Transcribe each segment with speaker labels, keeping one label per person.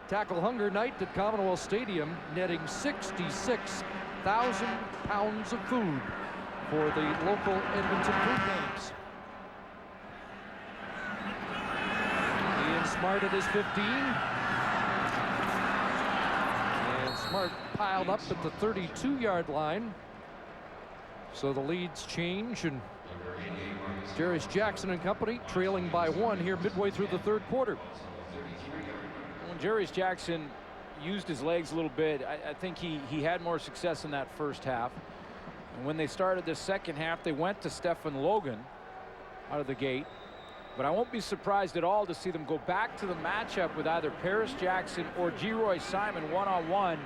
Speaker 1: Tackle Hunger Night at Commonwealth Stadium, netting 66,000 pounds of food for the local Edmonton food banks. Ian Smart at his 15. And Smart piled up at the 32-yard line. So the leads change, and Jarius Jackson and company trailing by 1 here midway through the third quarter.
Speaker 2: When Jarius Jackson used his legs a little bit, I think he had more success in that first half. And when they started the second half, they went to Stephen Logan out of the gate. But I won't be surprised at all to see them go back to the matchup with either Paris Jackson or Geroy Simon one-on-one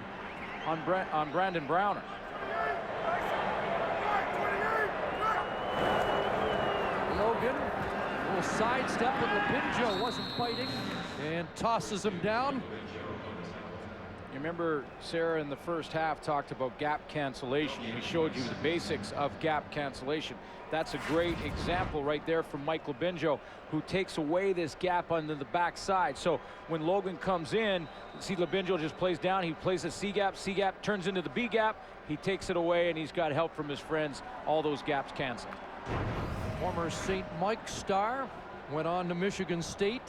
Speaker 2: on Brandon Browner.
Speaker 1: Logan, a little sidestep, but Lapinjo wasn't fighting and tosses him down.
Speaker 2: You remember Sarah in the first half talked about gap cancellation. We showed you the basics of gap cancellation. That's a great example right there from Mike Lapinjo, who takes away this gap under the backside. So when Logan comes in, see Lapinjo just plays down. He plays a C gap turns into the B gap. He takes it away, and he's got help from his friends. All those gaps canceled.
Speaker 1: Former St. Mike star went on to Michigan State.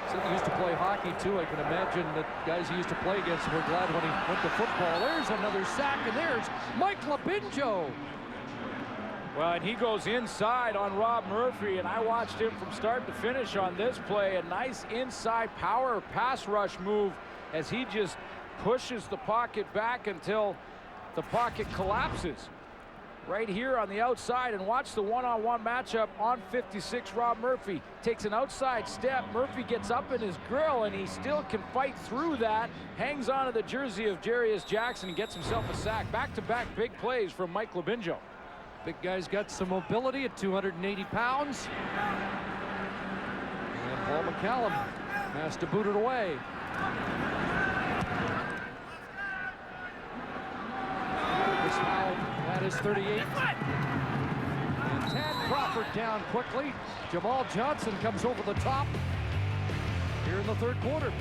Speaker 1: He used to play hockey too. I can imagine that guys he used to play against were glad when he went to football. There's another sack, and there's Mike Lapinjo.
Speaker 2: Well, and he goes inside on Rob Murphy, and I watched him from start to finish on this play. A nice inside power pass rush move as he just pushes the pocket back until the pocket collapses. Right here on the outside, and watch the one-on-one matchup on 56. Rob Murphy takes an outside step. Murphy gets up in his grill, and he still can fight through that. Hangs onto the jersey of Jarius Jackson and gets himself a sack. Back-to-back big plays from Mike Lapinjo.
Speaker 1: Big guy's got some mobility at 280 pounds. And Paul McCallum has to boot it away. That is 38. And Tad Crawford down quickly. Jamal Johnson comes over the top here in the third quarter.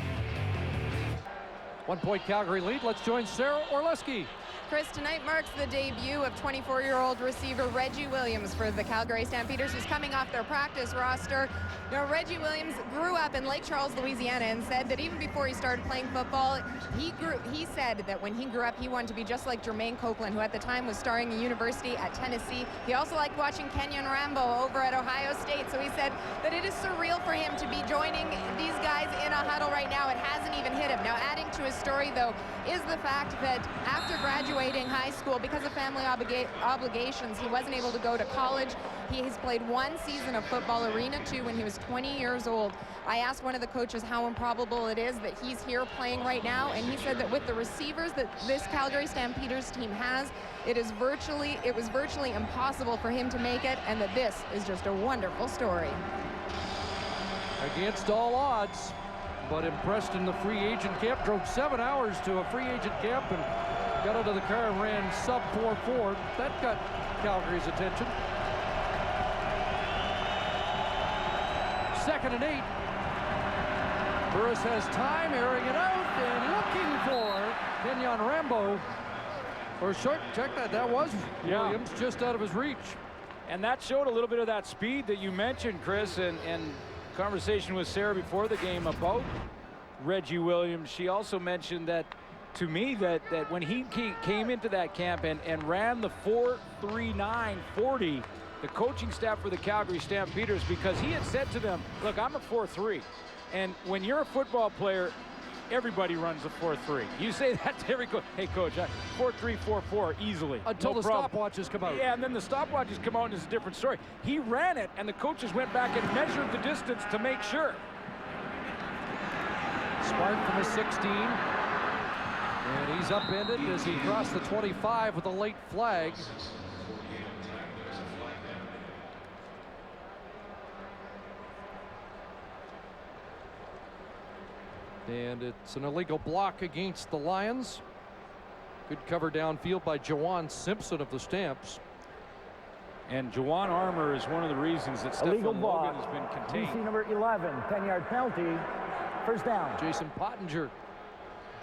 Speaker 1: 1 point Calgary lead. Let's join Sarah Orleski.
Speaker 3: Chris, tonight marks the debut of 24-year-old receiver Reggie Williams for the Calgary Stampeders, who's coming off their practice roster. You know, Reggie Williams grew up in Lake Charles, Louisiana, and said that even before he started playing football, he said that when he grew up, he wanted to be just like Jermaine Copeland, who at the time was starring at university at Tennessee. He also liked watching Kenyon Rambo over at Ohio State, so he said that it is surreal for him to be joining these guys in a huddle right now. It hasn't even hit him. Now, adding to his story, though, is the fact that after graduating high school, because of family obligations, he wasn't able to go to college. He's played 1 season of football, Arena 2, when he was 20 years old. I asked one of the coaches how improbable it is that he's here playing right now, and he said that with the receivers that this Calgary Stampeders team has, it was virtually impossible for him to make it, and that this is just a wonderful story.
Speaker 1: Against all odds, but impressed in the free agent camp. Drove 7 hours to a free agent camp and got out of the car and ran sub 4.4. That got Calgary's attention. 2nd and 8. Burris has time, airing it out and looking for Kenyon Rambo. Or short, check that. That was Williams, just out of his reach.
Speaker 2: And that showed a little bit of that speed that you mentioned, Chris, and conversation with Sarah before the game about Reggie Williams. She also mentioned that to me that when he came into that camp and ran the 4.39 40, the coaching staff for the Calgary Stampeders, because he had said to them, look, I'm a 4.3, and when you're a football player, everybody runs a 4.3. You say that to every coach. Hey, coach, 4.3, 4.4 easily.
Speaker 1: Until the stopwatches come out.
Speaker 2: Yeah, and then the stopwatches come out, and it's a different story. He ran it, and the coaches went back and measured the distance to make sure.
Speaker 1: Smart from the 16. And he's upended as he crossed the 25 with a late flag. And it's an illegal block against the Lions. Good cover downfield by Jawan Simpson of the Stamps.
Speaker 2: And Juwan Armour is one of the reasons that
Speaker 4: Illegal
Speaker 2: Stefan
Speaker 4: ball.
Speaker 2: Logan has been contained.
Speaker 4: BC number 11, 10-yard penalty, first down.
Speaker 1: Jason Pottinger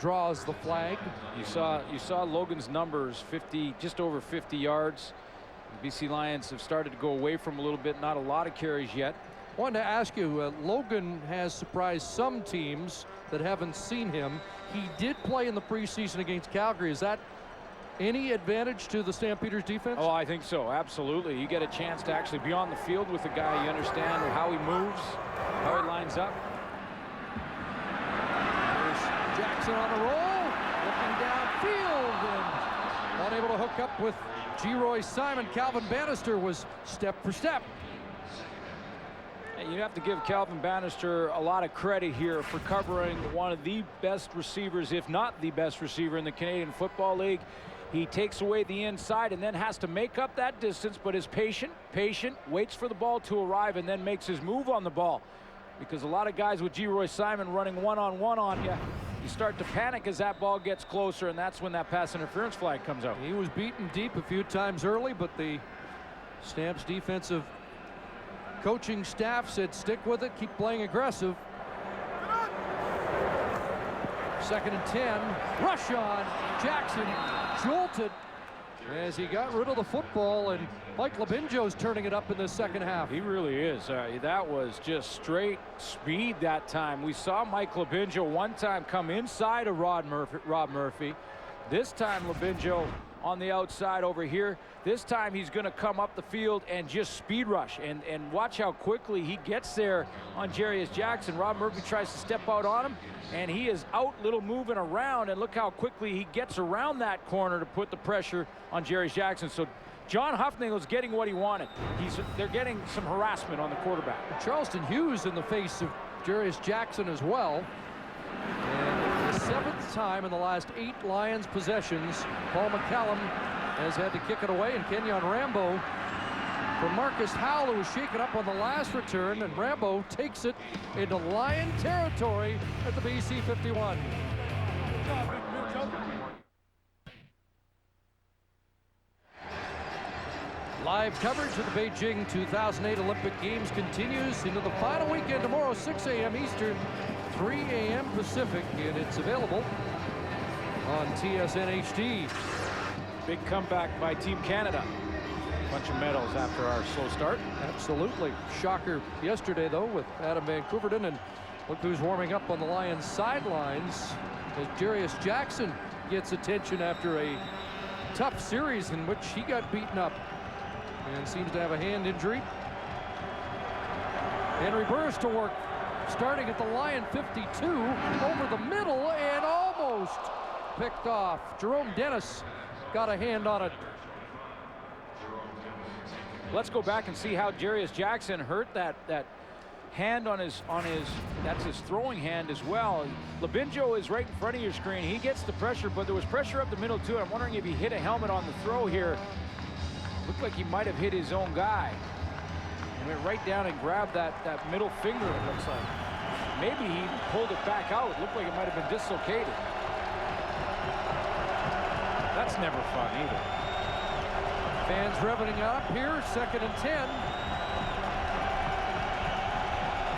Speaker 1: draws the flag.
Speaker 2: You saw Logan's numbers, 50, just over 50 yards. The BC Lions have started to go away from a little bit, not a lot of carries yet.
Speaker 1: Wanted to ask you, Logan has surprised some teams that haven't seen him. He did play in the preseason against Calgary. Is that any advantage to the Stampeders defense?
Speaker 2: Oh, I think so, absolutely. You get a chance to actually be on the field with the guy. You understand how he moves, how he lines up.
Speaker 1: There's Jackson on the roll, looking downfield, and unable to hook up with Geroy Simon. Calvin Bannister was step for step.
Speaker 2: You have to give Calvin Bannister a lot of credit here for covering one of the best receivers, if not the best receiver in the Canadian Football League. He takes away the inside and then has to make up that distance, but is patient, waits for the ball to arrive, and then makes his move on the ball. Because a lot of guys with Geroy Simon running one-on-one on you, you start to panic as that ball gets closer, and that's when that pass interference flag comes out.
Speaker 1: He was beaten deep a few times early, but the Stamps defensive coaching staff said stick with it, keep playing aggressive. 2nd and 10, rush on. Jackson jolted as he got rid of the football, and Mike Labinjo's turning it up in the second half.
Speaker 2: He really is. That was just straight speed that time. We saw Mike Labinjo one time come inside of Rob Murphy. This time Labinjo on the outside over here. This time he's going to come up the field and just speed rush, and watch how quickly he gets there on Jarius Jackson. Rob Murphy tries to step out on him, and he is out little moving around, and look how quickly he gets around that corner to put the pressure on Jarius Jackson. So John Huffnagel's getting what he wanted. They're getting some harassment on the quarterback.
Speaker 1: Charleston Hughes in the face of Jarius Jackson as well. And the 7th time in the last 8 Lions possessions, Paul McCallum has had to kick it away, and Kenyon Rambo for Marcus Howell, who was shaken up on the last return, and Rambo takes it into Lion territory at the BC 51. Live coverage of the Beijing 2008 Olympic Games continues into the final weekend tomorrow, 6 a.m. Eastern, 3 a.m. Pacific, and it's available on TSN HD.
Speaker 2: Big comeback by Team Canada. Bunch of medals after our slow start.
Speaker 1: Absolutely. Shocker yesterday, though, with Adam Van Couverden, and look who's warming up on the Lions sidelines as Jarius Jackson gets attention after a tough series in which he got beaten up and seems to have a hand injury. Henry Burris to work, starting at the Lion 52, over the middle, and almost picked off. Jerome Dennis got a hand on it.
Speaker 2: Let's go back and see how Jarius Jackson hurt that hand on his that's his throwing hand as well. Labinjo is right in front of your screen. He gets the pressure, but there was pressure up the middle too. I'm wondering if he hit a helmet on the throw here. Looked like he might have hit his own guy. He went right down and grabbed that middle finger, it looks like. Maybe he pulled it back out. It looked like it might have been dislocated. That's never fun either.
Speaker 1: Fans revving up here, 2nd and 10.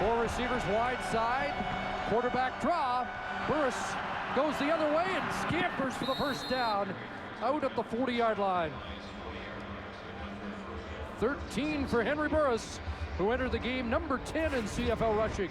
Speaker 1: 4 receivers wide side. Quarterback draw. Burris goes the other way and scampers for the first down out at the 40-yard line. 13 for Henry Burris, who entered the game number 10 in CFL rushing.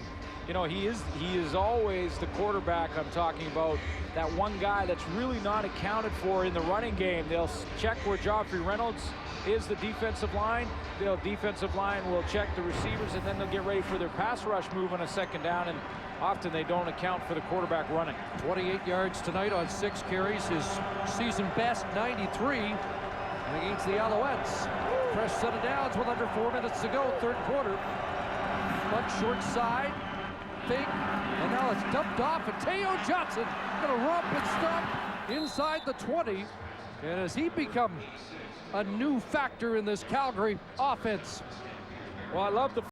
Speaker 2: You know, he is always the quarterback I'm talking about, that one guy that's really not accounted for in the running game. They'll check where Joffrey Reynolds is, the defensive line. The defensive line will check the receivers, and then they'll get ready for their pass rush move on a 2nd down, and often they don't account for the quarterback running.
Speaker 1: 28 yards tonight on 6 carries, his season best 93 against the Alouettes. Fresh set of downs with under 4 minutes to go, 3rd quarter. Much short side, fake, and now it's dumped off, and Teo Johnson gonna romp and stomp inside the 20. And has he become a new factor in this Calgary offense?
Speaker 2: Well, I love the